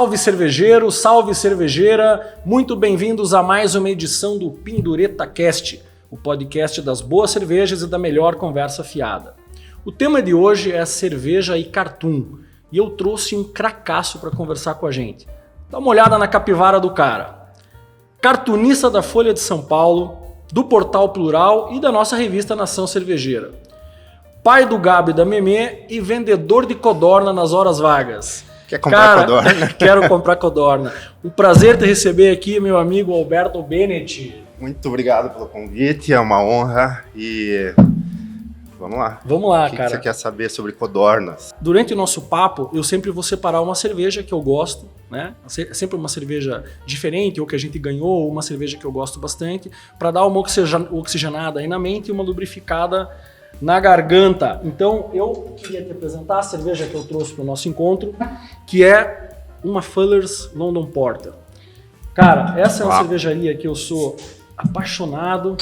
Salve cervejeiro, salve cervejeira, muito bem-vindos a mais uma edição do Pindureta Cast, o podcast das boas cervejas e da melhor conversa fiada. O tema de hoje é cerveja e cartoon, e eu trouxe um cracaço para conversar com a gente. Dá uma olhada na capivara do cara. Cartunista da Folha de São Paulo, do Portal Plural e da nossa revista Nação Cervejeira. Pai do Gabi e da Memê e vendedor de codorna nas horas vagas. Quer comprar codorna? Quero comprar codorna. Um prazer te receber aqui, meu amigo Alberto Bennett. Muito obrigado pelo convite, é uma honra e vamos lá. Vamos lá, o que cara. O que você quer saber sobre codornas? Durante o nosso papo, eu sempre vou separar uma cerveja que eu gosto, né? Sempre uma cerveja diferente, ou que a gente ganhou, ou uma cerveja que eu gosto bastante, para dar uma oxigenada aí na mente e uma lubrificada na garganta. Então, eu queria te apresentar a cerveja que eu trouxe para o nosso encontro, que é uma Fuller's London Porter. Cara, essa é uma cervejaria que eu sou apaixonado,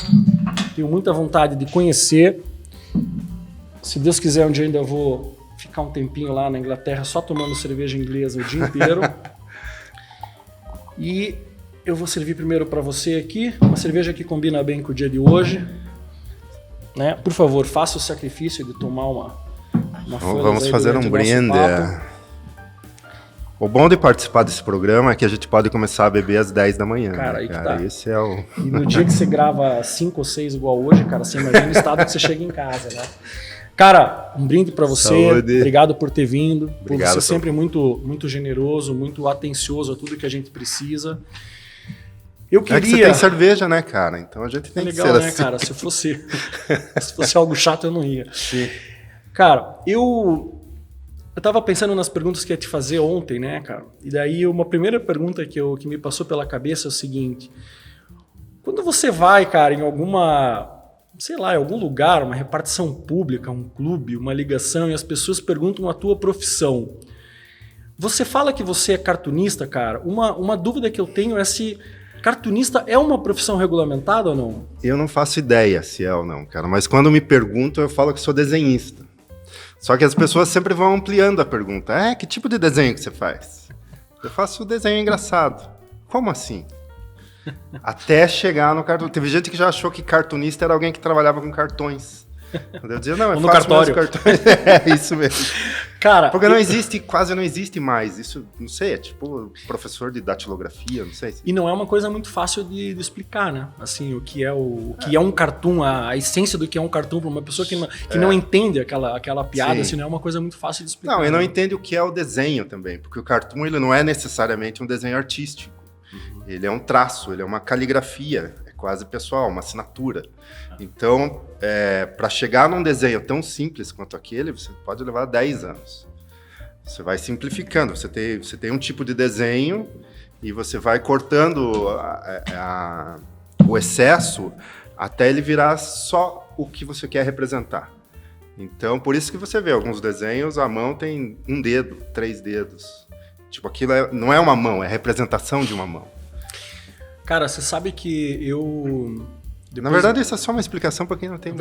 tenho muita vontade de conhecer. Se Deus quiser, um dia ainda vou ficar um tempinho lá na Inglaterra só tomando cerveja inglesa o dia inteiro. E eu vou servir primeiro para você aqui, uma cerveja que combina bem com o dia de hoje. Né? Por favor, faça o sacrifício de tomar uma Vamos fazer um brinde. O bom de participar desse programa é que a gente pode começar a beber às 10 da manhã. Cara, aí que tá. Esse é o... E no dia que você grava 5 ou 6 igual hoje, cara, você imagina o estado que você chega em casa, né? Cara, um brinde pra você. Saúde. Obrigado por ter vindo. Obrigado, por você sempre muito generoso, muito atencioso a tudo que a gente precisa. Eu queria... É que você tem cerveja, né, cara? Então a gente tem legal, que ser né, assim. cara? Se fosse algo chato, eu não ia. Sim. Cara, eu tava pensando nas perguntas que ia te fazer ontem, né, cara? E daí uma primeira pergunta que me passou pela cabeça é o seguinte. Quando você vai, cara, em alguma... sei lá, em algum lugar, uma repartição pública, um clube, uma ligação, e as pessoas perguntam a tua profissão. Você fala que você é cartunista, cara? Uma dúvida que eu tenho é se cartunista é uma profissão regulamentada ou não? Eu não faço ideia se é ou não, cara. Mas quando me perguntam, eu falo que sou desenhista. Só que as pessoas sempre vão ampliando a pergunta. Que tipo de desenho que você faz? Eu faço desenho engraçado. Como assim? Até chegar no cartão. Teve gente que já achou que cartunista era alguém que trabalhava com cartões. Eu dizia, não, é no fácil cartório. Cartões. É isso mesmo. Cara, porque não existe, quase não existe mais. Isso, não sei, é tipo professor de datilografia, não sei. E não é uma coisa muito fácil de explicar, né? Assim, o que é um cartoon, a essência do que é um cartoon para uma pessoa que não entende aquela piada, assim, não é uma coisa muito fácil de explicar. Não, e não entende o que é o desenho também, porque o cartoon ele não é necessariamente um desenho artístico. Ele é um traço, ele é uma caligrafia, é quase pessoal, uma assinatura. Então, para chegar num desenho tão simples quanto aquele, você pode levar 10 anos. Você vai simplificando, você tem um tipo de desenho e você vai cortando o excesso até ele virar só o que você quer representar. Então, por isso que você vê alguns desenhos, a mão tem 1 dedo, 3 dedos. Tipo, aquilo não é uma mão, é a representação de uma mão. Cara, você sabe que eu... Na verdade, isso é só uma explicação para quem não tem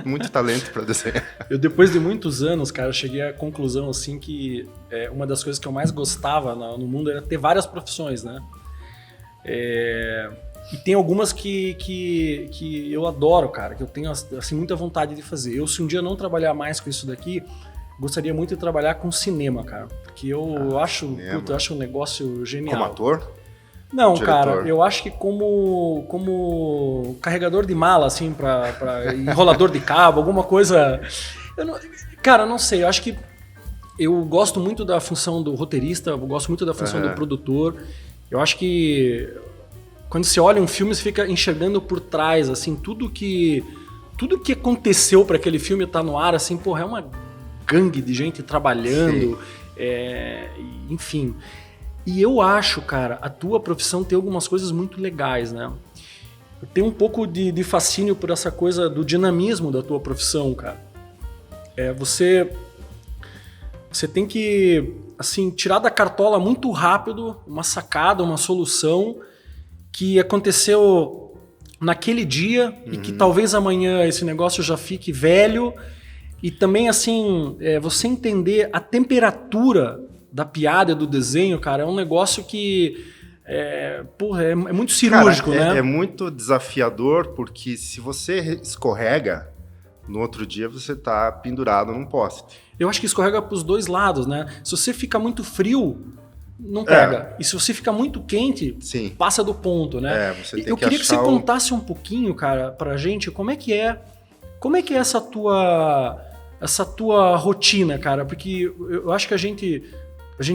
muito talento para desenhar. Eu, depois de muitos anos, cara, cheguei à conclusão, assim, que uma das coisas que eu mais gostava no mundo era ter várias profissões, né? E tem algumas que eu adoro, cara, que eu tenho, assim, muita vontade de fazer. Se um dia não trabalhar mais com isso daqui, gostaria muito de trabalhar com cinema, cara. Porque eu acho um negócio genial. Como ator? Não, diretor. Cara, eu acho que como carregador de mala, assim, pra enrolador de cabo, alguma coisa... Cara, não sei, eu acho que eu gosto muito da função do roteirista, eu gosto muito da função do produtor. Eu acho que quando você olha um filme, você fica enxergando por trás, assim, tudo que aconteceu para aquele filme estar no ar, assim, porra, é uma gangue de gente trabalhando, enfim... E eu acho, cara, a tua profissão tem algumas coisas muito legais, né? Eu tenho um pouco de fascínio por essa coisa do dinamismo da tua profissão, cara. Você tem que, assim, tirar da cartola muito rápido uma sacada, uma solução que aconteceu naquele dia e que talvez amanhã esse negócio já fique velho. E também, assim, você entender a temperatura da piada e do desenho, cara, é um negócio que é muito cirúrgico, cara, né? É muito desafiador, porque se você escorrega, no outro dia você tá pendurado num poste. Eu acho que escorrega pros dois lados, né? Se você fica muito frio, não pega. E se você fica muito quente, Sim. passa do ponto, né? Você tem eu queria que você contasse um pouquinho, cara, pra gente, como é que é essa tua rotina, cara? Porque eu acho que a gente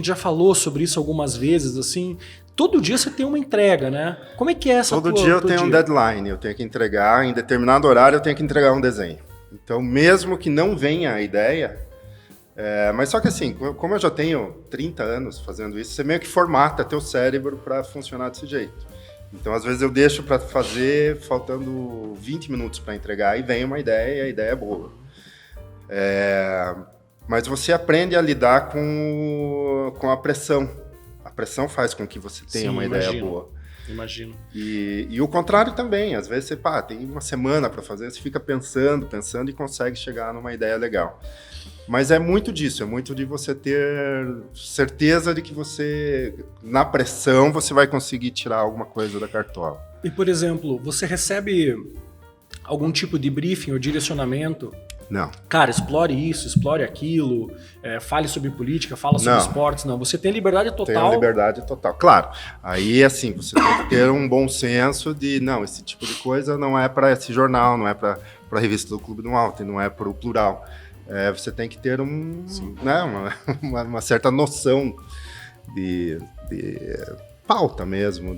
já falou sobre isso algumas vezes, assim. Todo dia você tem uma entrega, né? Como é que é essa Todo dia eu tenho um deadline, eu tenho que entregar, em determinado horário eu tenho que entregar um desenho. Então, mesmo que não venha a ideia, mas só que assim, como eu já tenho 30 anos fazendo isso, você meio que formata teu cérebro para funcionar desse jeito. Então, às vezes eu deixo para fazer faltando 20 minutos para entregar e vem uma ideia e a ideia é boa. Mas você aprende a lidar com a pressão. A pressão faz com que você tenha uma ideia boa. Imagino. E o contrário também. Às vezes você tem uma semana para fazer, você fica pensando e consegue chegar numa ideia legal. Mas é muito disso, é muito de você ter certeza de que você, na pressão, você vai conseguir tirar alguma coisa da cartola. E, por exemplo, você recebe algum tipo de briefing ou direcionamento? Não. Cara, explore isso, explore aquilo, fale sobre política, fala sobre esportes. Não, você tem liberdade total. Tem liberdade total. Claro, aí assim, você tem que ter um bom senso de, não, esse tipo de coisa não é para esse jornal, não é para a revista do Clube do Malte, não é para o Plural. Você tem que ter uma certa noção de pauta mesmo.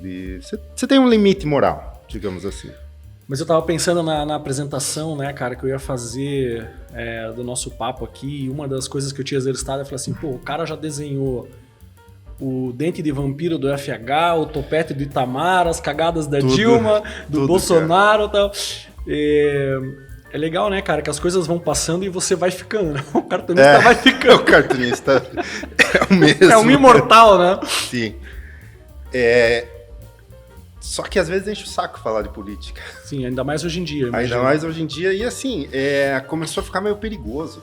Você tem um limite moral, digamos assim. Mas eu tava pensando na apresentação, né, cara, que eu ia fazer do nosso papo aqui, e uma das coisas que eu tinha exercitado, eu falei assim, pô, o cara já desenhou o dente de vampiro do FH, o topete do Itamar, as cagadas da Dilma, do Bolsonaro e tal. É legal, né, cara, que as coisas vão passando e você vai ficando, né? O cartunista vai ficando. O cartunista é o mesmo. É um imortal, né? Sim. Só que às vezes enche o saco falar de política. Sim, ainda mais hoje em dia. Ainda mais hoje em dia. E assim, começou a ficar meio perigoso.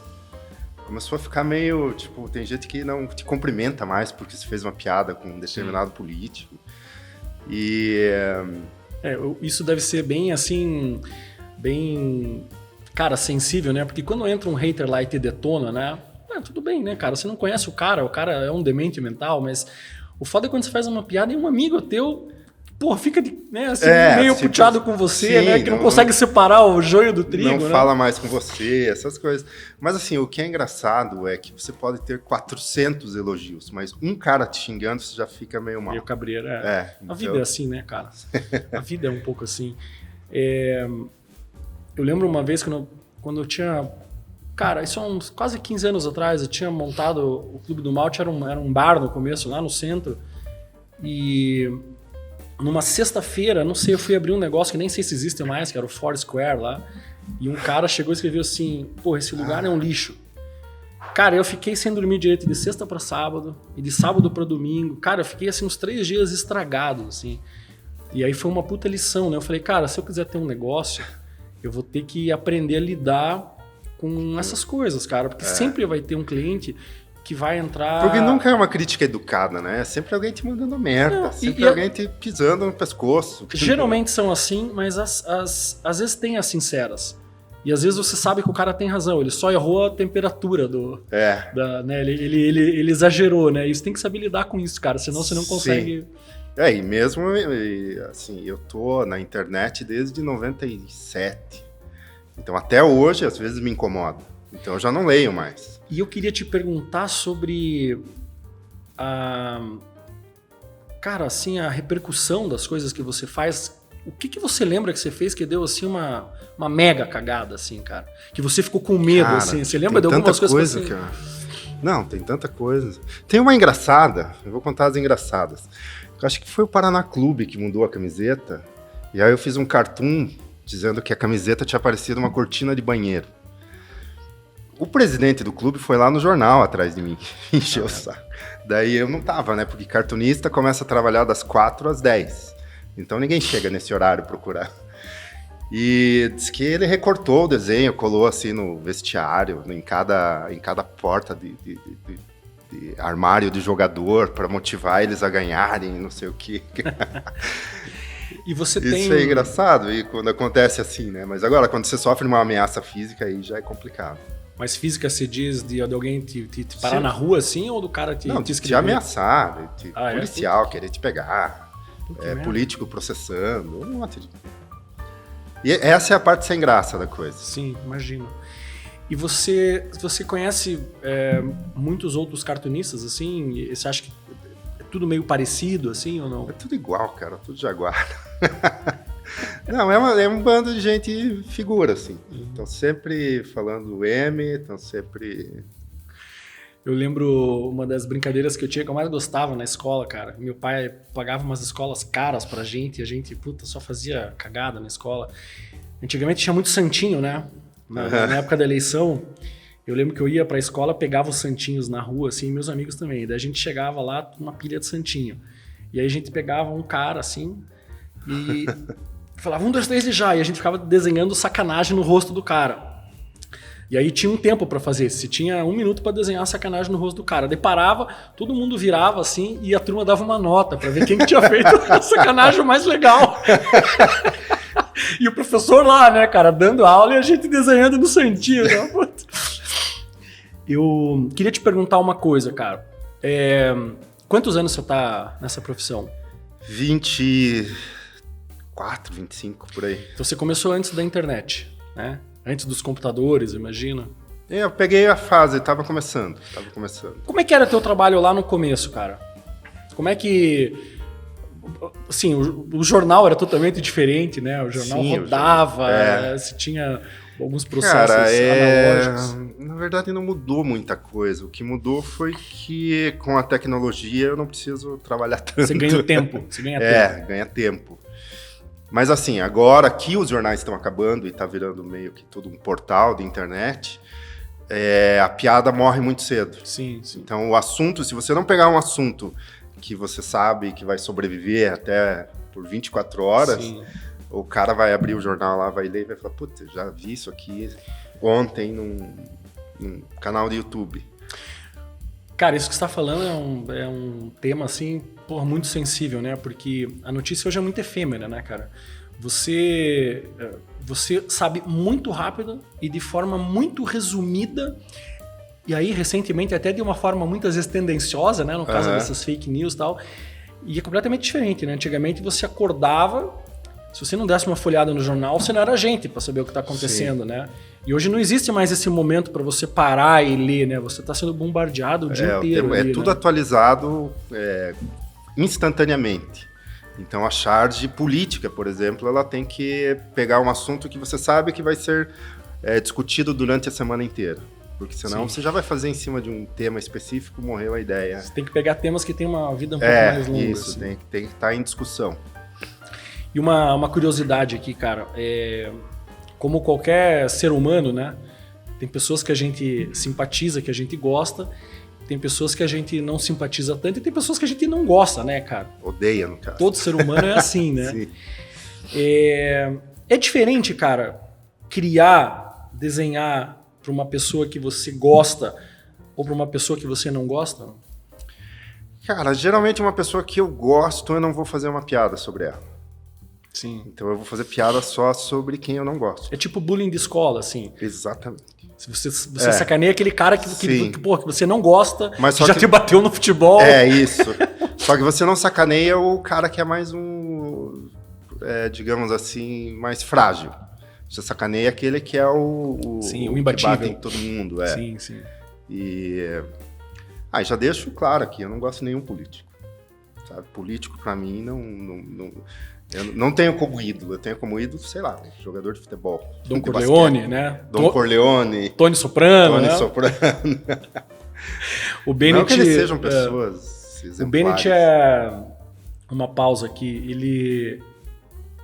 Começou a ficar meio, tipo, tem gente que não te cumprimenta mais porque você fez uma piada com um determinado político. Isso deve ser bem, assim, cara, sensível, né? Porque quando entra um hater lá e te detona, né? Tudo bem, né, cara? Você não conhece o cara é um demente mental, mas o foda é quando você faz uma piada e um amigo teu... Pô, fica meio puteado com você, sim, né? Que não consegue separar o joio do trigo, não fala mais com você, essas coisas. Mas assim, o que é engraçado é que você pode ter 400 elogios, mas um cara te xingando, você já fica meio mal. Meio cabreiro, então... A vida é assim, né, cara? A vida é um pouco assim. Eu lembro uma vez quando eu tinha... Cara, isso há uns quase 15 anos atrás, eu tinha montado o Clube do Malte, era um bar no começo, lá no centro, e... Numa sexta-feira, não sei, eu fui abrir um negócio que nem sei se existe mais, que era o Foursquare lá, e um cara chegou e escreveu assim, pô, esse lugar é um lixo. Cara, eu fiquei sem dormir direito de sexta para sábado, e de sábado para domingo. Cara, eu fiquei assim uns 3 dias estragado, assim. E aí foi uma puta lição, né? Eu falei, cara, se eu quiser ter um negócio, eu vou ter que aprender a lidar com essas coisas, cara, porque sempre vai ter um cliente... que vai entrar... Porque nunca é uma crítica educada, né? É sempre alguém te mandando merda, sempre alguém te pisando no pescoço. Geralmente são assim, mas às vezes tem as sinceras. E às vezes você sabe que o cara tem razão, ele só errou a temperatura né? Ele exagerou, né? E você tem que saber lidar com isso, cara, senão você não consegue... E mesmo, assim, eu tô na internet desde 97. Então até hoje, às vezes me incomoda. Então eu já não leio mais. E eu queria te perguntar sobre cara, assim, a repercussão das coisas que você faz. O que você lembra que você fez que deu, assim, uma mega cagada, assim, cara? Que você ficou com medo, cara, assim? Você lembra de algumas coisas assim? Não, tem tanta coisa. Tem uma engraçada, eu vou contar as engraçadas. Eu acho que foi o Paraná Clube que mudou a camiseta. E aí eu fiz um cartoon dizendo que a camiseta tinha parecido uma cortina de banheiro. O presidente do clube foi lá no jornal atrás de mim, encheu o saco. Daí eu não tava, né? Porque cartunista começa a trabalhar das 4 às 10. Então ninguém chega nesse horário procurar. E diz que ele recortou o desenho, colou assim no vestiário, em cada porta armário de jogador para motivar eles a ganharem, não sei o quê. E você Isso é engraçado e quando acontece assim, né? Mas agora, quando você sofre uma ameaça física, aí já é complicado. Mas física se diz de alguém te parar na rua assim ou do cara te ameaçar, policial, é? querer te pegar, político processando, um monte de... E essa é a parte sem graça da coisa. Sim, imagino. E você conhece muitos outros cartunistas, assim? E você acha que é tudo meio parecido, assim, ou não? É tudo igual, cara, tudo jaguar. Não, é um bando de gente figura, assim. Estão sempre falando M, estão sempre... Eu lembro uma das brincadeiras que eu mais gostava na escola, cara. Meu pai pagava umas escolas caras pra gente e a gente, só fazia cagada na escola. Antigamente tinha muito santinho, né? Na época da eleição, eu lembro que eu ia pra escola, pegava os santinhos na rua, assim, e meus amigos também. Daí a gente chegava lá, uma pilha de santinho. E aí a gente pegava um cara, assim, e falava 1, 2, 3 e já. E a gente ficava desenhando sacanagem no rosto do cara. E aí tinha um tempo pra fazer. Se tinha 1 minuto pra desenhar sacanagem no rosto do cara. Daí parava, todo mundo virava assim e a turma dava uma nota pra ver quem que tinha feito a sacanagem mais legal. E o professor lá, né, cara, dando aula e a gente desenhando no santinho. Né? Eu queria te perguntar uma coisa, cara. Quantos anos você tá nessa profissão? 24, 25, por aí. Então você começou antes da internet, né? Antes dos computadores, imagina. Eu peguei a fase, tava começando. Como é que era teu trabalho lá no começo, cara? Como é que... Assim, o jornal era totalmente diferente, né? O jornal rodava, você tinha alguns processos analógicos. Na verdade, não mudou muita coisa. O que mudou foi que com a tecnologia eu não preciso trabalhar tanto. Você ganha tempo. Ganha tempo. Mas assim, agora que os jornais estão acabando e está virando meio que tudo um portal de internet, a piada morre muito cedo. Sim. Então o assunto, se você não pegar um assunto que você sabe que vai sobreviver até por 24 horas, sim, o cara vai abrir o jornal lá, vai ler e vai falar, putz, já vi isso aqui ontem num canal de YouTube. Cara, isso que você está falando é um tema, assim, muito sensível, né? Porque a notícia hoje é muito efêmera, né, cara? Você sabe muito rápido e de forma muito resumida, e aí, recentemente, até de uma forma muitas vezes tendenciosa, né? No caso dessas fake news e tal. E é completamente diferente, né? Antigamente você acordava, se você não desse uma folhada no jornal, você não era gente para saber o que está acontecendo, sim, né? E hoje não existe mais esse momento para você parar e ler, né? Você está sendo bombardeado o dia inteiro. É tudo atualizado instantaneamente. Então a charge política, por exemplo, ela tem que pegar um assunto que você sabe que vai ser discutido durante a semana inteira. Porque senão você já vai fazer em cima de um tema específico, morreu a ideia. Você tem que pegar temas que têm uma vida um pouco mais longa. Isso, assim. tem que estar em discussão. E uma curiosidade aqui, cara, como qualquer ser humano, né? Tem pessoas que a gente simpatiza, que a gente gosta, tem pessoas que a gente não simpatiza tanto e tem pessoas que a gente não gosta, né, cara? Odeia, no caso. Todo ser humano é assim, né? Sim. É diferente, cara, desenhar para uma pessoa que você gosta ou para uma pessoa que você não gosta? Cara, geralmente uma pessoa que eu gosto, eu não vou fazer uma piada sobre ela. Sim. Então eu vou fazer piada só sobre quem eu não gosto. É tipo bullying de escola, assim. Exatamente. Se você sacaneia aquele cara que você não gosta, mas que já te bateu no futebol. É isso. Só que você não sacaneia o cara que é mais digamos assim, mais frágil. Você sacaneia aquele que é o imbatível. Que bate em todo mundo. Sim. E já deixo claro aqui, eu não gosto de nenhum político. Sabe? Político, pra mim, eu não tenho como ídolo. Eu tenho como ídolo, sei lá, jogador de futebol. Dom Corleone, né? Dom Corleone. Tony Soprano. O Bennett, não que eles sejam pessoas exemplares. O Bennett é uma pausa aqui.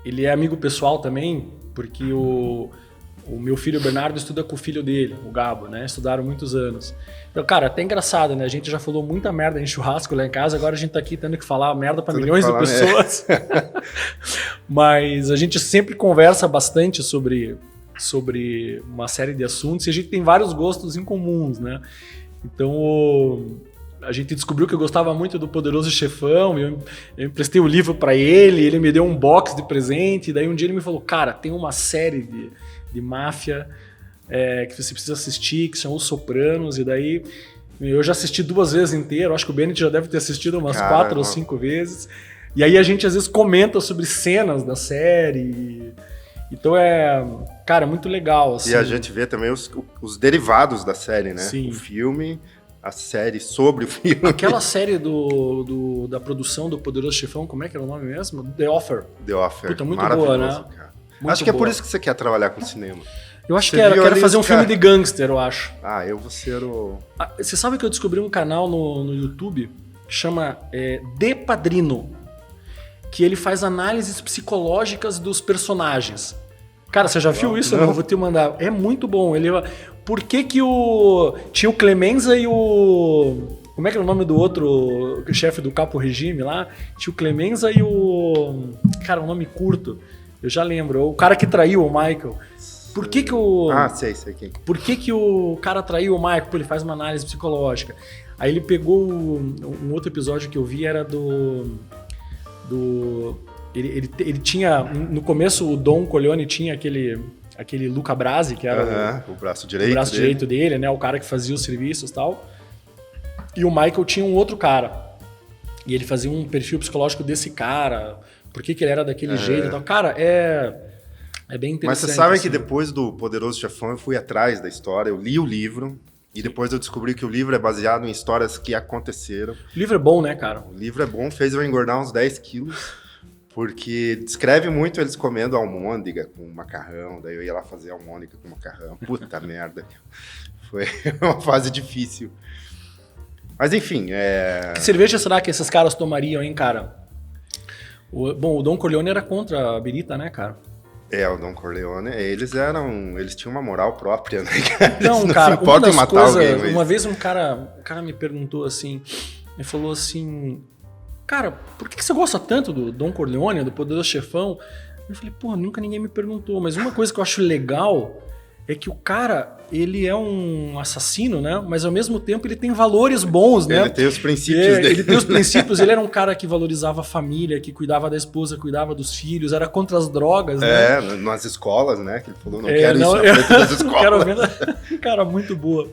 Ele é amigo pessoal também, porque o meu filho Bernardo estuda com o filho dele, o Gabo, né? Estudaram muitos anos. Então, cara, até engraçado, né? A gente já falou muita merda em churrasco lá em casa, agora a gente tá aqui tendo que falar merda pra milhões de pessoas. Mas a gente sempre conversa bastante sobre uma série de assuntos e a gente tem vários gostos em comuns, né? Então, a gente descobriu que eu gostava muito do Poderoso Chefão, eu emprestei o livro para ele me deu um box de presente, e daí um dia ele me falou, cara, tem uma série de máfia que você precisa assistir, que são Os Sopranos, e daí eu já assisti 2 vezes inteiro, acho que o Bennett já deve ter assistido umas 4 ou 5 vezes, e aí a gente às vezes comenta sobre cenas da série, então cara, é muito legal. Assim. E a gente vê também os derivados da série, né? Sim. O filme, a série sobre o filme. Aquela série da produção do Poderoso Chefão, como é que era o nome mesmo? The Offer. The Offer. Puta, muito boa, né? Cara. Muito acho que boa. é por isso que você quer trabalhar com cinema. Eu acho que era fazer um filme de gangster, eu acho. Eu vou ser o... Você sabe que eu descobri um canal no YouTube que chama De Padrino, que ele faz análises psicológicas dos personagens. Cara, você já viu isso? Não, vou te mandar. É muito bom. Por que tinha o Clemenza e o... Como é que era o nome do outro chefe do Capo Regime lá? Tinha o Clemenza e o... Cara, um nome curto. Eu já lembro. O cara que traiu o Michael. Por que o... sei quem. Por que o cara traiu o Michael? Ele faz uma análise psicológica. Aí ele pegou um outro episódio que eu vi, era ele tinha... No começo, o Don Corleone tinha aquele Luca Brasi, que era o braço direito direito dele, né? O cara que fazia os serviços e tal. E o Michael tinha um outro cara. E ele fazia um perfil psicológico desse cara. Por que ele era daquele jeito e tal. Cara, é bem interessante. Mas você sabe assim. que depois do Poderoso Chefão eu fui atrás da história, eu li o livro, e depois eu descobri que o livro é baseado em histórias que aconteceram. O livro é bom, né, cara? O livro é bom, fez eu engordar uns 10 quilos, porque descreve muito eles comendo almôndega com macarrão, daí eu ia lá fazer almôndega com macarrão. Puta merda. Foi uma fase difícil. Mas enfim, Que cerveja será que esses caras tomariam, hein, cara? O Don Corleone era contra a birita, né, cara? O Don Corleone, eles tinham uma moral própria, né? Eles não cara, se importam em matar alguém. Mas... Uma vez um cara me perguntou assim, ele falou assim, cara, por que você gosta tanto do Don Corleone, do Poderoso Chefão? Eu falei, nunca ninguém me perguntou, mas uma coisa que eu acho legal é que o cara, ele é um assassino, né? Mas ao mesmo tempo ele tem valores bons, né? Ele tem os princípios dele. Ele tem os princípios, ele era um cara que valorizava a família, que cuidava da esposa, cuidava dos filhos, era contra as drogas, né? Nas escolas, né? Que ele falou, não quero isso na frente das escolas. Quero ver, cara, muito boa.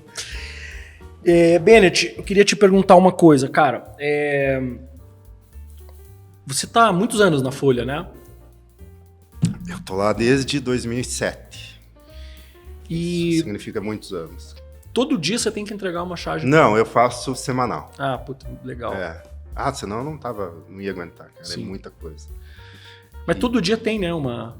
Bennett, eu queria te perguntar uma coisa, cara. Você tá há muitos anos na Folha, né? Eu tô lá desde 2007. E significa muitos anos. Todo dia você tem que entregar uma charge? Não, eu faço semanal. Puta, legal. Senão eu não ia aguentar, cara. Sim. É muita coisa. Mas todo dia tem, né?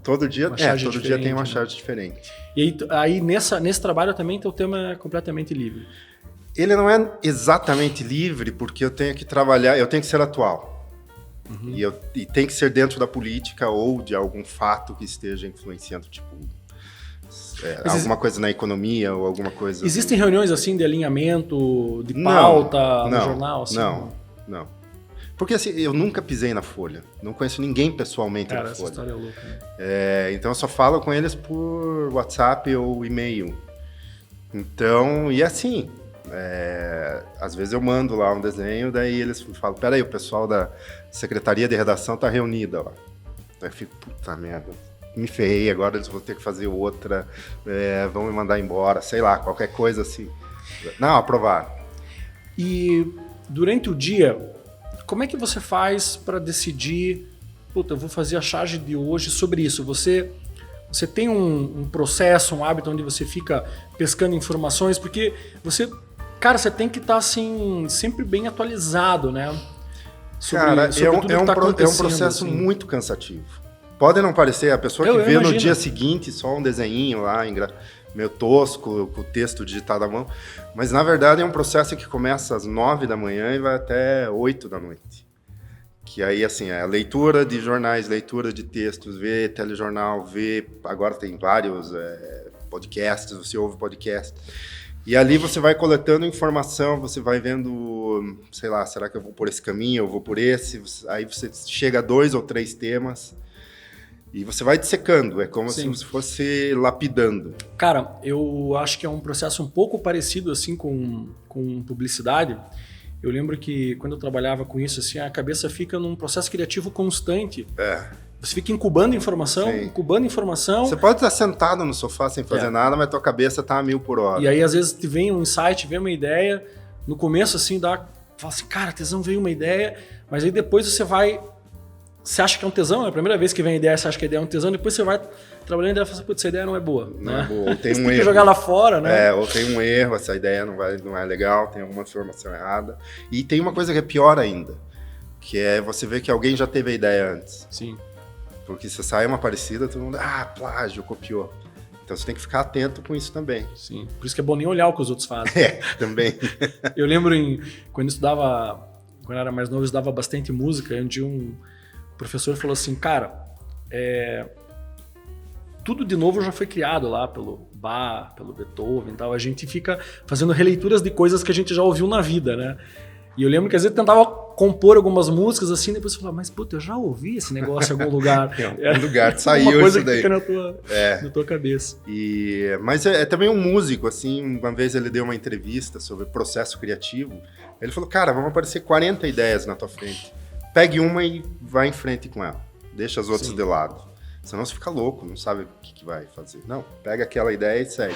Todo dia tem uma charge diferente. E aí nesse trabalho também teu tema é completamente livre. Ele não é exatamente livre, porque eu tenho que trabalhar, eu tenho que ser atual. Uhum. E tem que ser dentro da política ou de algum fato que esteja influenciando, tipo... alguma coisa na economia ou alguma coisa... Existem reuniões assim de alinhamento, de pauta no jornal? Assim? Não. Porque assim, eu nunca pisei na Folha. Não conheço ninguém pessoalmente na Folha. Essa história é louca, né? Então eu só falo com eles por WhatsApp ou e-mail. Então, e assim... às vezes eu mando lá um desenho, daí eles falam, peraí, o pessoal da Secretaria de Redação tá reunida lá. Aí eu fico, puta merda. Me ferrei, agora eles vão ter que fazer outra, vão me mandar embora, sei lá, qualquer coisa assim. Não, aprovaram. E durante o dia, como é que você faz para decidir, eu vou fazer a charge de hoje sobre isso? Você tem um processo, um hábito onde você fica pescando informações, porque você tem que estar assim, sempre bem atualizado, né? Sobre é um processo assim. Muito cansativo. Pode não parecer, a pessoa que vê no dia seguinte só um desenhinho lá, meio tosco, com o texto digitado à mão, mas na verdade é um processo que começa às 9 da manhã e vai até 8 da noite. Que aí, assim, é a leitura de jornais, leitura de textos, ver telejornal, agora tem vários podcasts, você ouve podcast. E ali você vai coletando informação, você vai vendo, sei lá, será que eu vou por esse caminho, eu vou por esse? Aí você chega a 2 ou 3 temas. E você vai dissecando, é como se você fosse lapidando. Cara, eu acho que é um processo um pouco parecido assim com publicidade. Eu lembro que quando eu trabalhava com isso, assim, a cabeça fica num processo criativo constante. Você fica incubando informação, Sim. incubando informação. Você pode estar sentado no sofá sem fazer nada, mas tua cabeça tá a 1000 por hora. E aí, às vezes, te vem um insight, vem uma ideia. No começo, assim, fala assim, cara, tesão, veio uma ideia. Mas aí depois você acha que é um tesão, é a primeira vez que vem a ideia, você acha que a ideia é um tesão, depois você vai trabalhando e a ideia fala assim, putz, essa ideia não é boa. Não né? é boa. Ou tem você um tem erro. que jogar lá fora, né? Ou tem um erro, essa ideia não é legal, tem alguma informação errada. E tem uma coisa que é pior ainda, que é você ver que alguém já teve a ideia antes. Sim. Porque se sai uma parecida, todo mundo, plágio, copiou. Então você tem que ficar atento com isso também. Sim. Por isso que é bom nem olhar o que os outros fazem. Também. Eu lembro quando eu era mais novo, eu estudava bastante música, onde um professor falou assim, cara, tudo de novo já foi criado lá pelo Bach, pelo Beethoven e tal. A gente fica fazendo releituras de coisas que a gente já ouviu na vida, né? E eu lembro que às vezes eu tentava compor algumas músicas assim, depois eu falava, mas puta, eu já ouvi esse negócio em algum lugar. Em algum lugar saiu uma coisa isso daí. Que fica na tua cabeça. Mas é também um músico, assim, uma vez ele deu uma entrevista sobre processo criativo. Ele falou, cara, vão aparecer 40 ideias na tua frente. Pegue uma e vai em frente com ela. Deixa as outras de lado. Senão você fica louco, não sabe o que vai fazer. Não, pega aquela ideia e segue.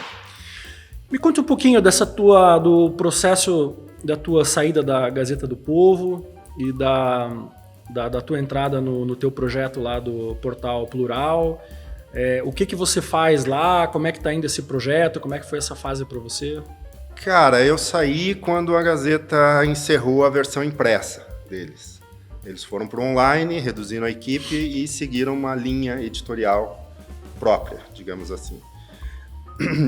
Me conte um pouquinho do processo da tua saída da Gazeta do Povo e da tua entrada no teu projeto lá do Portal Plural. O que você faz lá? Como é que tá indo esse projeto? Como é que foi essa fase para você? Cara, eu saí quando a Gazeta encerrou a versão impressa deles. Eles foram para o online, reduziram a equipe e seguiram uma linha editorial própria, digamos assim.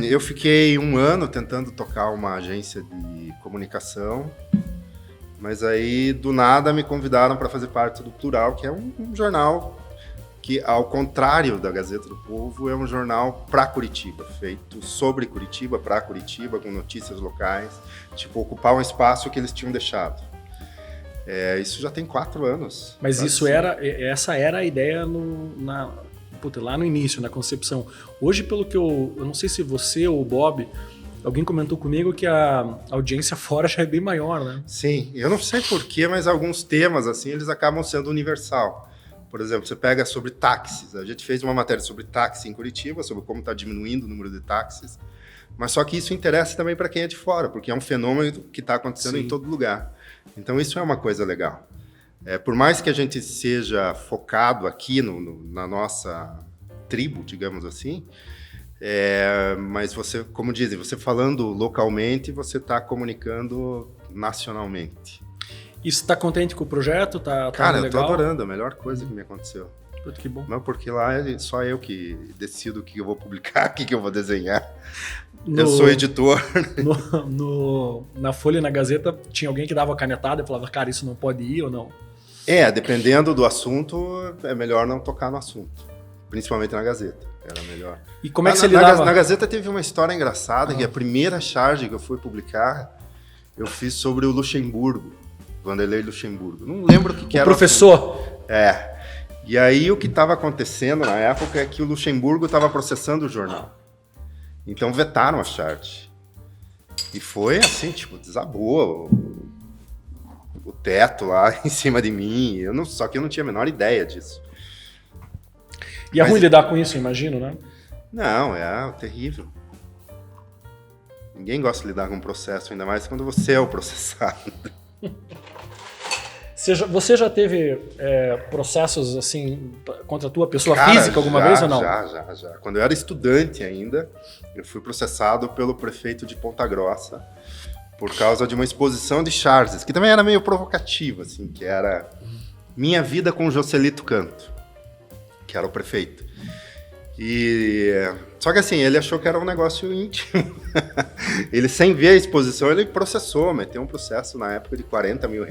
Eu fiquei 1 ano tentando tocar uma agência de comunicação, mas aí do nada me convidaram para fazer parte do Plural, que é um jornal que, ao contrário da Gazeta do Povo, é um jornal para Curitiba, feito sobre Curitiba, para Curitiba, com notícias locais, tipo, ocupar um espaço que eles tinham deixado. Isso já tem 4 anos. Mas essa era a ideia lá no início, na concepção. Hoje, pelo que eu não sei se você ou o Bob, alguém comentou comigo que a audiência fora já é bem maior, né? Sim, eu não sei porquê, mas alguns temas, assim, eles acabam sendo universal. Por exemplo, você pega sobre táxis. A gente fez uma matéria sobre táxi em Curitiba, sobre como está diminuindo o número de táxis. Mas só que isso interessa também para quem é de fora, porque é um fenômeno que está acontecendo em todo lugar. Então isso é uma coisa legal. Por mais que a gente seja focado aqui na nossa tribo, digamos assim, mas você, como dizem, você falando localmente, você está comunicando nacionalmente. E você está contente com o projeto? Tá Cara, eu legal? Tô adorando, a melhor coisa que me aconteceu. Puta, que bom. Não, porque lá é só eu que decido o que eu vou publicar, o que eu vou desenhar. Eu sou editor. Na Folha e na Gazeta, tinha alguém que dava canetada e falava, cara, isso não pode ir ou não? Dependendo do assunto, é melhor não tocar no assunto. Principalmente na Gazeta, era melhor. E como é que você lidava? Na Gazeta teve uma história engraçada, que a primeira charge que eu fui publicar, eu fiz sobre o Luxemburgo, Vanderlei Luxemburgo. Não lembro o que era. O professor? E aí o que estava acontecendo na época é que o Luxemburgo estava processando o jornal. Então vetaram a charge. E foi assim, tipo, desabou o teto lá em cima de mim. Só que eu não tinha a menor ideia disso. E é ruim lidar com isso, eu imagino, né? Não, é terrível. Ninguém gosta de lidar com um processo, ainda mais quando você é o processado. Você já teve processos assim contra a tua pessoa física alguma vez ou não? Já. Quando eu era estudante ainda, eu fui processado pelo prefeito de Ponta Grossa por causa de uma exposição de charges, que também era meio provocativa, assim, que era Minha Vida com Joselito Canto, que era o prefeito. Só que assim, ele achou que era um negócio íntimo. Ele, sem ver a exposição, ele processou, meteu um processo na época de R$40 mil.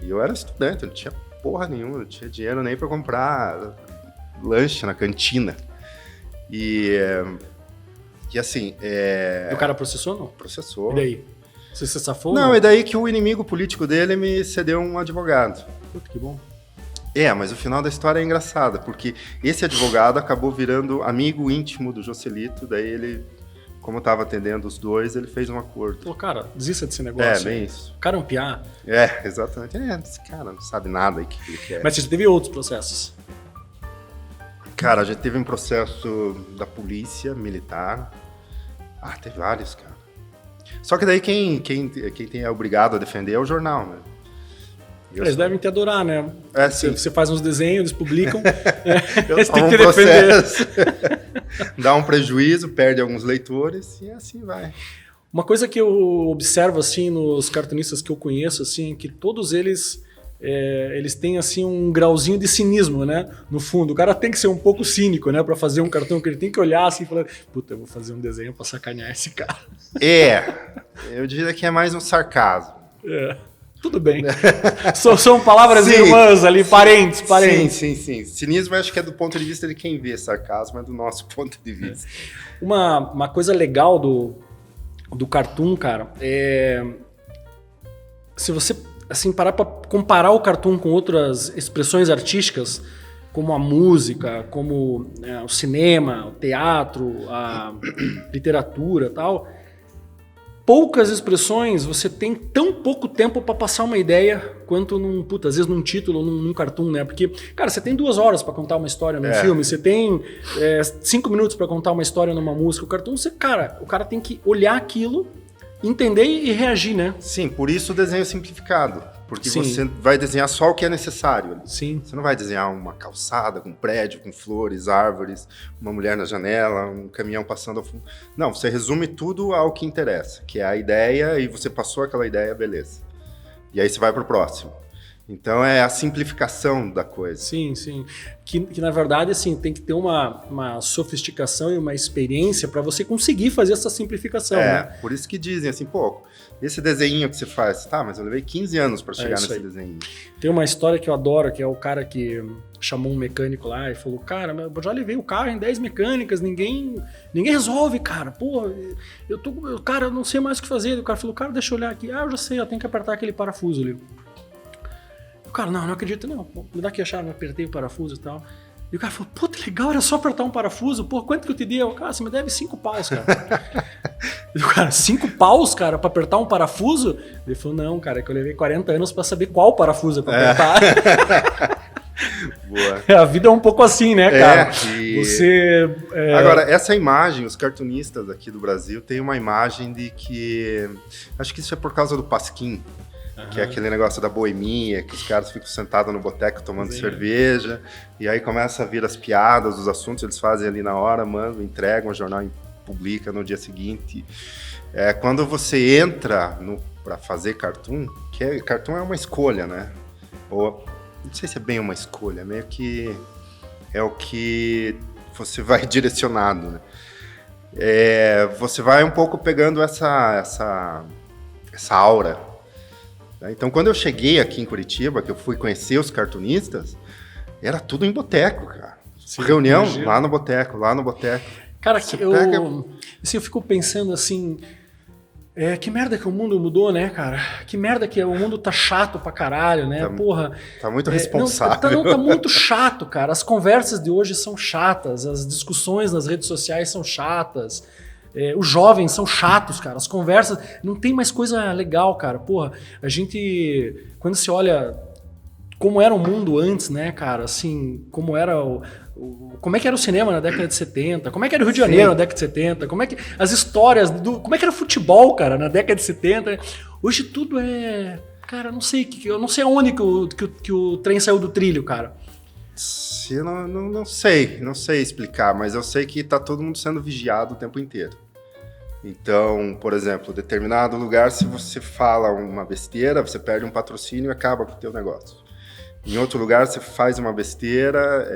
E eu era estudante, eu não tinha porra nenhuma, não tinha dinheiro nem para comprar lanche na cantina. E assim... O cara processou ou não? Processou. E daí? Você se safou? Não, é daí que o inimigo político dele me cedeu um advogado. Puta, que bom. Mas o final da história é engraçado, porque esse advogado acabou virando amigo íntimo do Joselito, daí ele como eu tava atendendo os dois, ele fez um acordo. Pô, cara, desista desse negócio. Bem isso. O cara é um piá. Exatamente. Esse cara não sabe nada aí que ele quer. Mas você teve outros processos? Cara, a gente teve um processo da polícia militar. Teve vários, cara. Só que daí quem é obrigado a defender é o jornal, né? Eles devem te adorar, né? Sim. Você faz uns desenhos, eles publicam. Eles têm que defender. Dá um prejuízo, perde alguns leitores e assim vai. Uma coisa que eu observo assim nos cartunistas que eu conheço, assim, que todos eles têm assim um grauzinho de cinismo, né? No fundo, o cara tem que ser um pouco cínico, né, para fazer um cartão, que ele tem que olhar assim e falar: puta, eu vou fazer um desenho para sacanear esse cara. Eu diria que é mais um sarcasmo. Tudo bem. São palavras irmãs ali, parentes. Sim. Cinismo acho que é do ponto de vista de quem vê, sarcasmo é do nosso ponto de vista. Uma coisa legal do cartoon, cara, se você assim, parar para comparar o cartoon com outras expressões artísticas, como a música, como o cinema, o teatro, a literatura e tal, poucas expressões você tem tão pouco tempo para passar uma ideia quanto às vezes num título ou num cartoon, né? Porque, cara, você tem 2 horas para contar uma história num filme, você tem 5 minutos para contar uma história numa música. O cartoon, o cara tem que olhar aquilo, entender e reagir, né? Sim, por isso o desenho simplificado. Porque você vai desenhar só o que é necessário. Sim. Você não vai desenhar uma calçada com prédio, com flores, árvores, uma mulher na janela, um caminhão passando ao fundo. Não, você resume tudo ao que interessa, que é a ideia, e você passou aquela ideia, beleza. E aí você vai pro próximo. Então é a simplificação da coisa. Sim. Que na verdade assim, tem que ter uma sofisticação e uma experiência para você conseguir fazer essa simplificação. Né? Por isso que dizem assim, esse desenho que você faz, mas eu levei 15 anos para chegar nesse desenho. Tem uma história que eu adoro, que é o cara que chamou um mecânico lá e falou: cara, eu já levei o carro em 10 mecânicas, ninguém resolve, cara. Pô, cara, eu não sei mais o que fazer. O cara falou: cara, deixa eu olhar aqui. Eu já sei, eu tenho que apertar aquele parafuso ali. O cara: não acredito, não. Me dá aqui a chave, eu apertei o parafuso e tal. E o cara falou: puta, legal, era só apertar um parafuso. Pô, quanto que eu te dei? Cara, você me deve 5 paus, cara. E o cara: 5 paus, cara, pra apertar um parafuso? Ele falou: não, cara, é que eu levei 40 anos pra saber qual parafuso é pra apertar. Boa. A vida é um pouco assim, né, cara? Agora, essa imagem, os cartunistas aqui do Brasil têm uma imagem de que... Acho que isso é por causa do Pasquim. Que é aquele negócio da boemia, que os caras ficam sentados no boteco tomando cerveja, e aí começa a vir as piadas, os assuntos eles fazem ali na hora, mandam, entregam, o jornal publica no dia seguinte. Quando você entra para fazer cartoon, cartoon é uma escolha, né? Ou, não sei se é bem uma escolha, meio que é o que você vai direcionado, né? Você vai um pouco pegando essa aura. Então, quando eu cheguei aqui em Curitiba, que eu fui conhecer os cartunistas, era tudo em boteco, cara. Sim, reunião lá no boteco. Cara, eu fico pensando assim, que merda que o mundo mudou, né, cara? Que merda que o mundo tá chato pra caralho, né? Porra. Tá muito responsável. Tá muito chato, cara. As conversas de hoje são chatas, as discussões nas redes sociais são chatas. Os jovens são chatos, cara. As conversas... Não tem mais coisa legal, cara. Porra, a gente... Quando se olha como era o mundo antes, né, cara? Assim, como é que era o cinema na década de 70? Como é que era o Rio de Janeiro na década de 70? Como é que... As histórias... Como é que era o futebol, cara, na década de 70? Hoje tudo é... Cara, eu não sei aonde que o trem saiu do trilho, cara. Eu não sei explicar, mas eu sei que tá todo mundo sendo vigiado o tempo inteiro. Então, por exemplo, determinado lugar, se você fala uma besteira, você perde um patrocínio e acaba com o teu negócio. Em outro lugar, você faz uma besteira,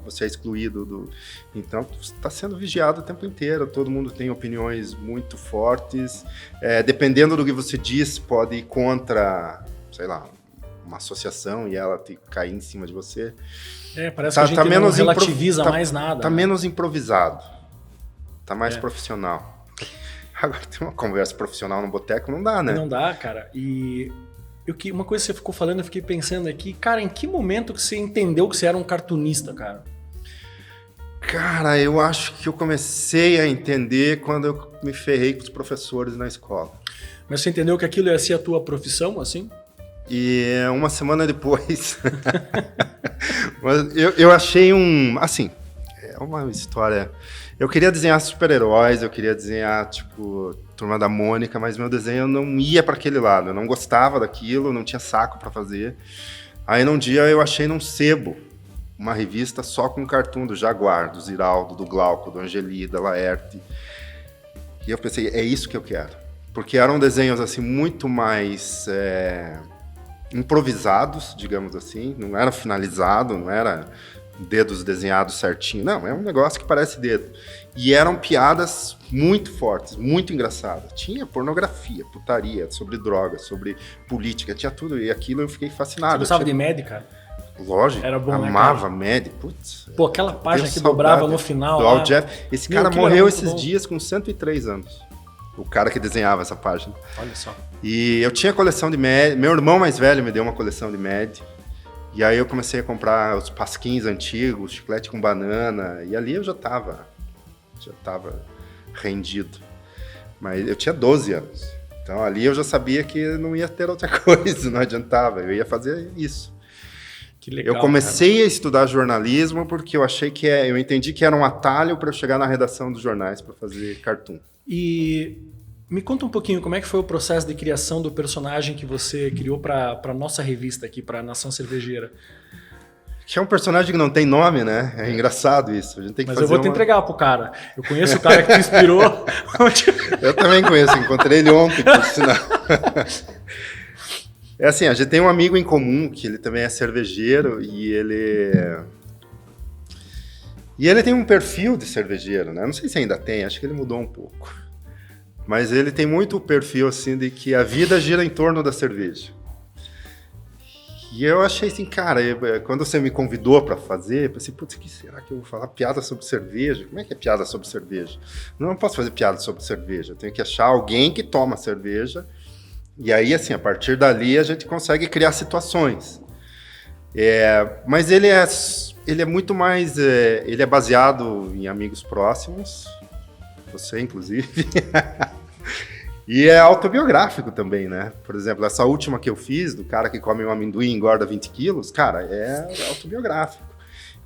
você é excluído do... Então, está sendo vigiado o tempo inteiro, todo mundo tem opiniões muito fortes. Dependendo do que você diz, pode ir contra, sei lá, uma associação e ela cair em cima de você. Parece que a gente não relativiza mais nada. Tá menos improvisado. Tá mais profissional. Agora tem uma conversa profissional no boteco, não dá, né? Não dá, cara. E uma coisa que você ficou falando, eu fiquei pensando aqui, cara, em que momento que você entendeu que você era um cartunista, cara? Cara, eu acho que eu comecei a entender quando eu me ferrei com os professores na escola. Mas você entendeu que aquilo ia ser a tua profissão, assim? E uma semana depois, mas eu achei assim, é uma história. Eu queria desenhar super-heróis, eu queria desenhar, tipo, Turma da Mônica, mas meu desenho não ia para aquele lado. Eu não gostava daquilo, não tinha saco para fazer. Aí, num dia, eu achei num sebo uma revista só com cartoon do Jaguar, do Ziraldo, do Glauco, do Angeli, da Laerte. E eu pensei, é isso que eu quero. Porque eram desenhos, assim, muito mais improvisados, digamos assim. Não era finalizado, não era dedos desenhados certinho. Não, é um negócio que parece dedo. E eram piadas muito fortes, muito engraçadas. Tinha pornografia, putaria, sobre drogas, sobre política, tinha tudo. E aquilo eu fiquei fascinado. Você gostava de Mad, cara? Lógico, era bom, amava né, Mad. Putz, pô, aquela página que dobrava no final. Do Al Jeff. Esse cara morreu esses dias com 103 anos. O cara que desenhava essa página. Olha só. E eu tinha coleção de Mad. Meu irmão mais velho me deu uma coleção de Mad. E aí eu comecei a comprar os pasquins antigos, chiclete com banana. E ali eu já tava rendido. Mas eu tinha 12 anos. Então ali eu já sabia que não ia ter outra coisa, não adiantava. Eu ia fazer isso. Que legal, eu comecei a estudar jornalismo porque eu achei eu entendi que era um atalho para eu chegar na redação dos jornais para fazer cartoon. E me conta um pouquinho como é que foi o processo de criação do personagem que você criou para a nossa revista aqui, para a Nação Cervejeira. Que é um personagem que não tem nome, né? É engraçado isso. A gente tem que Mas eu vou te entregar pro cara. Eu conheço o cara que te inspirou. Eu também conheço, encontrei ele ontem, por sinal. É assim, a gente tem um amigo em comum, que ele também é cervejeiro, e ele tem um perfil de cervejeiro, né? Não sei se ainda tem, acho que ele mudou um pouco. Mas ele tem muito o perfil, assim, de que a vida gira em torno da cerveja. E eu achei assim, cara, quando você me convidou para fazer, eu pensei, putz, que será que eu vou falar piada sobre cerveja? Como é que é piada sobre cerveja? Não posso fazer piada sobre cerveja, eu tenho que achar alguém que toma cerveja. E aí, assim, a partir dali a gente consegue criar situações. Mas ele é muito mais... ele é baseado em amigos próximos, você, inclusive. E é autobiográfico também, né? Por exemplo, essa última que eu fiz, do cara que come um amendoim e engorda 20 quilos, cara, é autobiográfico.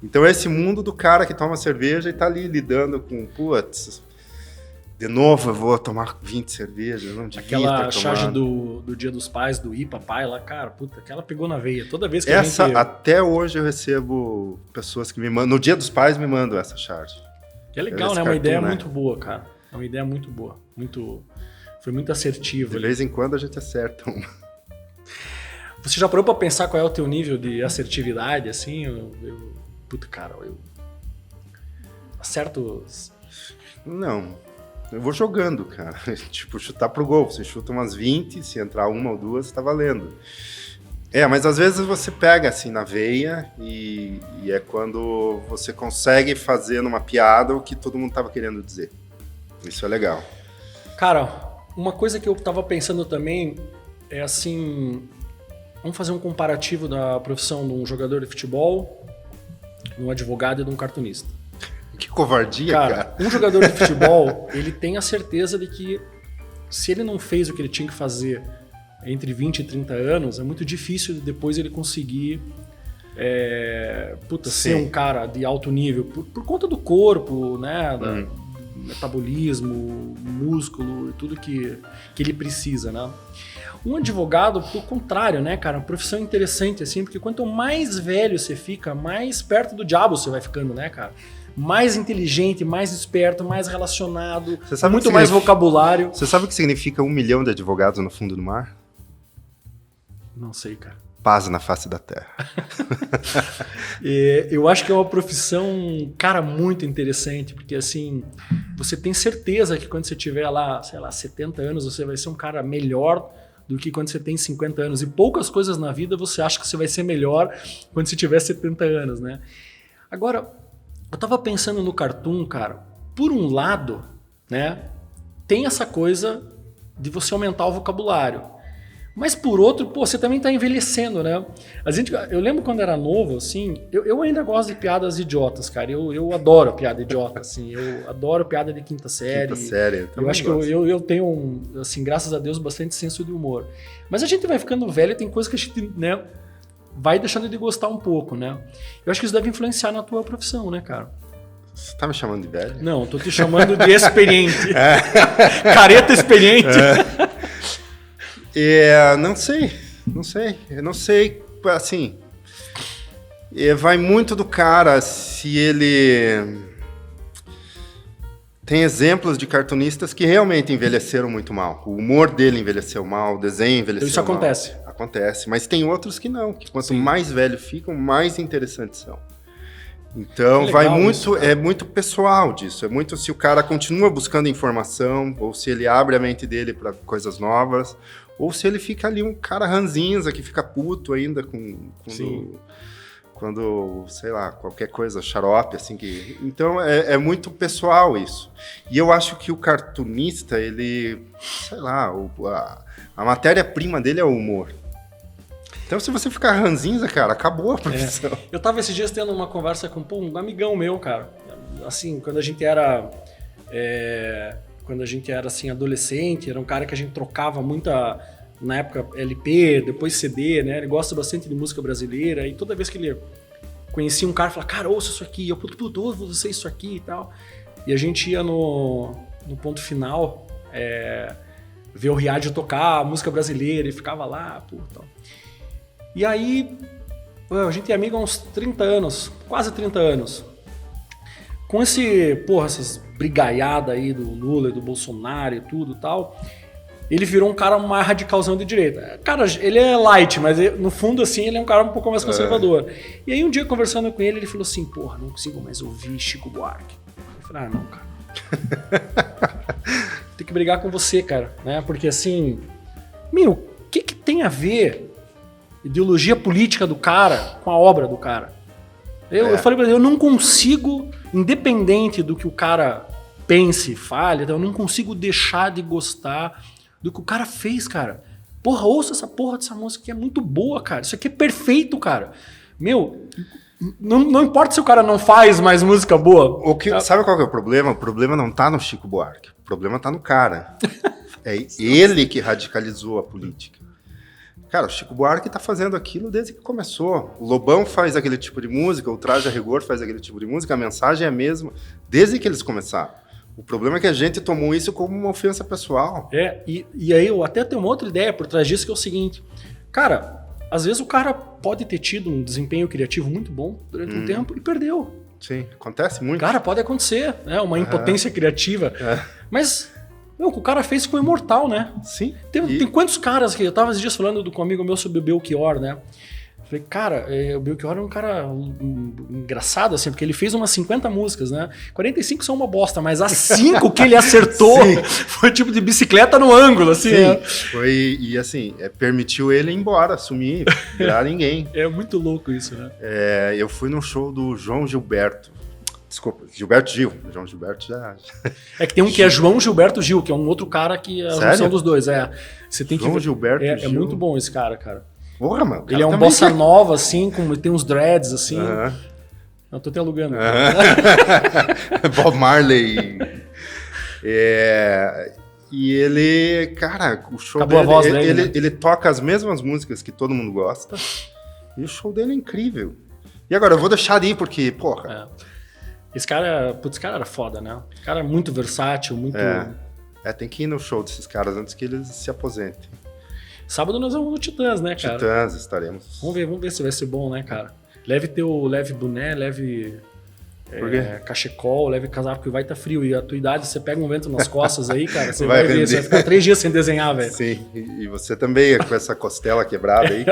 Então é esse mundo do cara que toma cerveja e tá ali lidando com, putz, de novo eu vou tomar 20 cervejas, não devia aquela charge do Dia dos Pais, do Papai lá, cara, puta, aquela pegou na veia. Toda vez que até hoje eu recebo pessoas que me mandam, no Dia dos Pais me mandam essa charge. Que é legal, né? Uma ideia muito boa, cara. É uma ideia muito boa, foi muito assertivo. De vez em quando a gente acerta uma. Você já parou pra pensar qual é o teu nível de assertividade, assim? Puta, cara, eu acerto... Não, eu vou jogando, cara. Tipo, chutar pro gol. Você chuta umas 20, se entrar uma ou duas, tá valendo. Mas às vezes você pega, assim, na veia e é quando você consegue fazer numa piada o que todo mundo tava querendo dizer. Isso é legal. Cara... Uma coisa que eu tava pensando também é assim, vamos fazer um comparativo da profissão de um jogador de futebol, de um advogado e de um cartunista. Que covardia, cara. Um jogador de futebol, ele tem a certeza de que se ele não fez o que ele tinha que fazer entre 20 e 30 anos, é muito difícil depois ele conseguir ser um cara de alto nível, por conta do corpo, né, metabolismo, músculo e tudo que ele precisa, né? Um advogado, por contrário, né, cara, uma profissão interessante, assim, porque quanto mais velho você fica, mais perto do diabo você vai ficando, né, cara? Mais inteligente, mais esperto, mais relacionado, muito mais vocabulário. Você sabe o que significa 1 milhão de advogados no fundo do mar? Não sei, cara. Paz na face da terra. Eu acho que é uma profissão, cara, muito interessante, porque assim, você tem certeza que quando você tiver lá, sei lá, 70 anos, você vai ser um cara melhor do que quando você tem 50 anos. E poucas coisas na vida você acha que você vai ser melhor quando você tiver 70 anos, né? Agora, eu tava pensando no cartoon, cara, por um lado, né, tem essa coisa de você aumentar o vocabulário. Mas por outro, pô, você também tá envelhecendo, né? Eu lembro quando era novo, assim, eu ainda gosto de piadas idiotas, cara. Eu adoro piada idiota, assim. Eu adoro piada de quinta série. Quinta série, eu acho que eu tenho, assim, graças a Deus, bastante senso de humor. Mas a gente vai ficando velho e tem coisas que a gente, né, vai deixando de gostar um pouco, né? Eu acho que isso deve influenciar na tua profissão, né, cara? Você tá me chamando de velho? Não, tô te chamando de experiente. Careta experiente. Não sei, assim, vai muito do cara se ele tem exemplos de cartunistas que realmente envelheceram muito mal, o humor dele envelheceu mal, o desenho envelheceu Isso mal. acontece, mas tem outros que não, que quanto Sim. mais velho ficam, mais interessantes são. Então é muito pessoal disso, é muito se o cara continua buscando informação, ou se ele abre a mente dele para coisas novas, ou se ele fica ali um cara ranzinza que fica puto ainda quando, sei lá, qualquer coisa, xarope, assim que... Então é muito pessoal isso. E eu acho que o cartunista, ele, sei lá, a matéria-prima dele é o humor. Então, se você ficar ranzinza, cara, acabou a profissão. Eu tava esses dias tendo uma conversa com um amigão meu, cara. Assim, quando a gente era assim, adolescente, era um cara que a gente trocava muita, na época, LP, depois CD, né? Ele gosta bastante de música brasileira e toda vez que ele conhecia um cara, falava, cara, ouça isso aqui. Eu, puto, ouço você isso aqui e tal. E a gente ia no ponto final ver o Riad tocar a música brasileira e ficava lá, tal. E aí, a gente é amigo há uns 30 anos, quase 30 anos. Com essas brigaiadas aí do Lula e do Bolsonaro e tudo e tal, ele virou um cara mais radicalzão de direita. Cara, ele é light, mas no fundo, assim, ele é um cara um pouco mais conservador. E aí, um dia, conversando com ele, ele falou assim, não consigo mais ouvir Chico Buarque. Eu falei, não, cara. Tem que brigar com você, cara, né? Porque, assim, o que tem a ver ideologia política do cara com a obra do cara? Eu falei pra ele, eu não consigo, independente do que o cara pense e fale, eu não consigo deixar de gostar do que o cara fez, cara. Porra, ouça essa porra dessa música que é muito boa, cara. Isso aqui é perfeito, cara. Não importa se o cara não faz mais música boa. Sabe qual que é o problema? O problema não tá no Chico Buarque. O problema tá no cara. É ele que radicalizou a política. Cara, o Chico Buarque tá fazendo aquilo desde que começou. O Lobão faz aquele tipo de música, o Traje a Rigor faz aquele tipo de música, a mensagem é a mesma, desde que eles começaram. O problema é que a gente tomou isso como uma ofensa pessoal. E aí eu até tenho uma outra ideia por trás disso, que é o seguinte. Cara, às vezes o cara pode ter tido um desempenho criativo muito bom durante um tempo e perdeu. Sim, acontece muito. Cara, pode acontecer, né? Uma impotência criativa. Mas... o que o cara fez ficou imortal, né? Sim. Tem quantos caras que... Eu tava esses dias falando com um amigo meu sobre o Belchior, né? Falei, cara, o Belchior é um cara engraçado, assim, porque ele fez umas 50 músicas, né? 45 são uma bosta, mas as 5 que ele acertou foi tipo de bicicleta no ângulo, assim. Sim, foi... E assim, permitiu ele ir embora, sumir, virar ninguém. É muito louco isso, né? Eu fui num show do João Gilberto. Desculpa, Gilberto Gil. João Gilberto já... É que tem um que é João Gilberto Gil, que é um outro cara que é a junção dos dois. Você tem João Gilberto Gil. É muito bom esse cara. Porra, mano. Ele é um bossa nova, assim, tem uns dreads, assim. Eu tô te alugando. Bob Marley. E ele, cara, o show Acabou dele... A voz dele, né? Ele toca as mesmas músicas que todo mundo gosta. E o show dele é incrível. E agora, eu vou deixar de ir porque, porra... Esse cara era foda, né? Esse cara é muito versátil, muito... Tem que ir no show desses caras antes que eles se aposentem. Sábado nós vamos no Titãs, né, cara? Titãs, estaremos. Vamos ver se vai ser bom, né, cara? Leve boné, leve cachecol, leve casaco, que vai estar frio. E a tua idade, você pega um vento nas costas aí, cara, você vai ver, você vai ficar 3 dias sem desenhar, velho. Sim, e você também, com essa costela quebrada aí.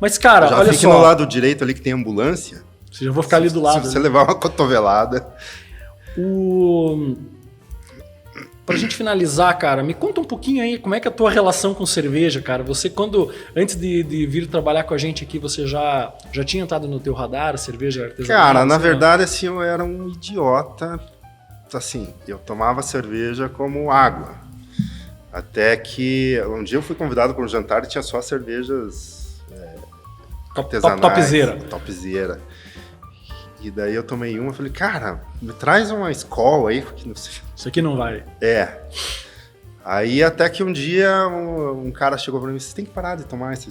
Mas, cara, olha só... Já fique no lado direito ali que tem ambulância. Você já vou ficar ali do lado. Se você levar uma cotovelada. Pra gente finalizar, cara, me conta um pouquinho aí como é que é a tua relação com cerveja, cara. Você, antes de vir trabalhar com a gente aqui, você já tinha entrado no teu radar, cerveja artesanal? Cara, na verdade, assim, eu era um idiota. Assim, eu tomava cerveja como água. Até que um dia eu fui convidado para um jantar e tinha só cervejas artesanais. Topzera. Topzera. E daí eu tomei uma e falei, cara, me traz uma Skol aí. Porque não sei. Isso aqui não vai. Aí até que um dia um cara chegou para mim, você tem que parar de tomar essa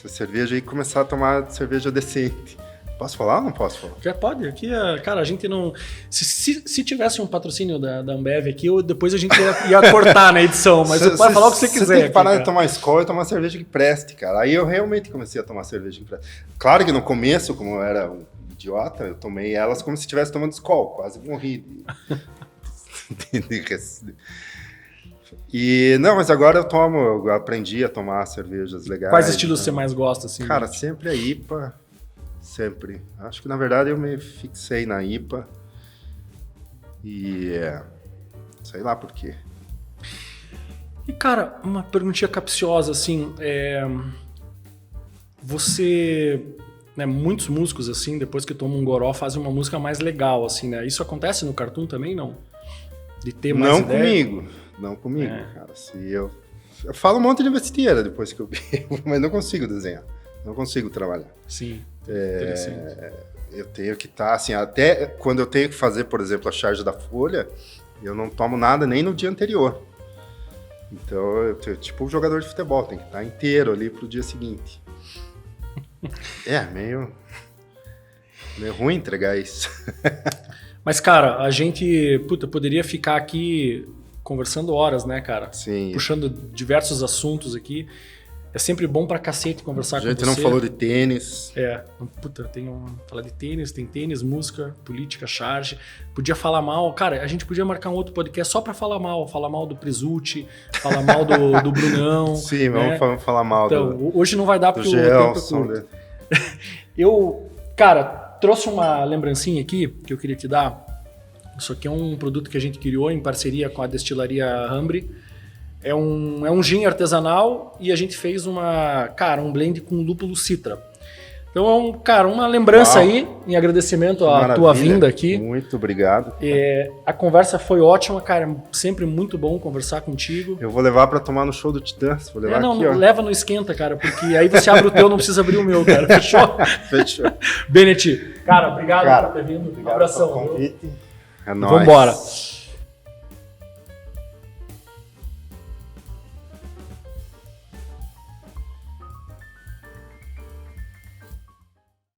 cerveja e começar a tomar cerveja decente. Posso falar ou não posso falar? Já pode. Aqui, cara, a gente não... Se tivesse um patrocínio da Ambev aqui, depois a gente ia cortar na edição, mas você pode falar o que você quiser. Você tem que parar aqui, de tomar Skol e tomar cerveja que preste, cara. Aí eu realmente comecei a tomar cerveja que preste. Claro que no começo, como eu era um idiota, eu tomei elas como se estivesse tomando Skol. Quase morri. Não, mas agora eu aprendi a tomar cervejas legais. Quais estilos você mais gosta, assim? Cara, sempre a IPA. Sempre. Acho que, na verdade, eu me fixei na IPA. E... sei lá por quê. E, cara, uma perguntinha capciosa, assim. Você... Né, muitos músicos, assim, depois que tomam um goró, fazem uma música mais legal, assim, né? Isso acontece no Cartoon também, não? De ter mais ideia? Não comigo, cara. Eu falo um monte de besteira depois que eu bebo, mas não consigo desenhar. Não consigo trabalhar. Sim. Interessante. Eu tenho que estar, assim, até quando eu tenho que fazer, por exemplo, a charge da folha, eu não tomo nada nem no dia anterior. Então, eu tenho, tipo um jogador de futebol, tem que estar inteiro ali pro dia seguinte. Meio ruim entregar isso. Mas, cara, a gente, poderia ficar aqui conversando horas, né, cara? Sim. Puxando diversos assuntos aqui. É sempre bom pra cacete conversar com você. A gente não falou de tênis. Falar de tênis, tem tênis, música, política, charge. Podia falar mal. Cara, a gente podia marcar um outro podcast só pra falar mal do Presutti, falar mal do Brunão. Sim, né? Vamos falar mal então, hoje não vai dar porque o tempo é curto. Eu, cara, trouxe uma lembrancinha aqui que eu queria te dar. Isso aqui é um produto que a gente criou em parceria com a destilaria Hambre. É um gin artesanal e a gente fez um blend com lúpulo citra. Então, uma lembrança aí, em agradecimento à tua vinda aqui. Muito obrigado. A conversa foi ótima, cara. Sempre muito bom conversar contigo. Eu vou levar pra tomar no show do Titãs. Vou levar aqui, ó. Leva no esquenta, cara, porque aí você abre o teu, não precisa abrir o meu, cara. Fechou? Fechou. Bennett, cara, obrigado por ter vindo. Obrigado abração. pelo convite. É nóis. Vambora.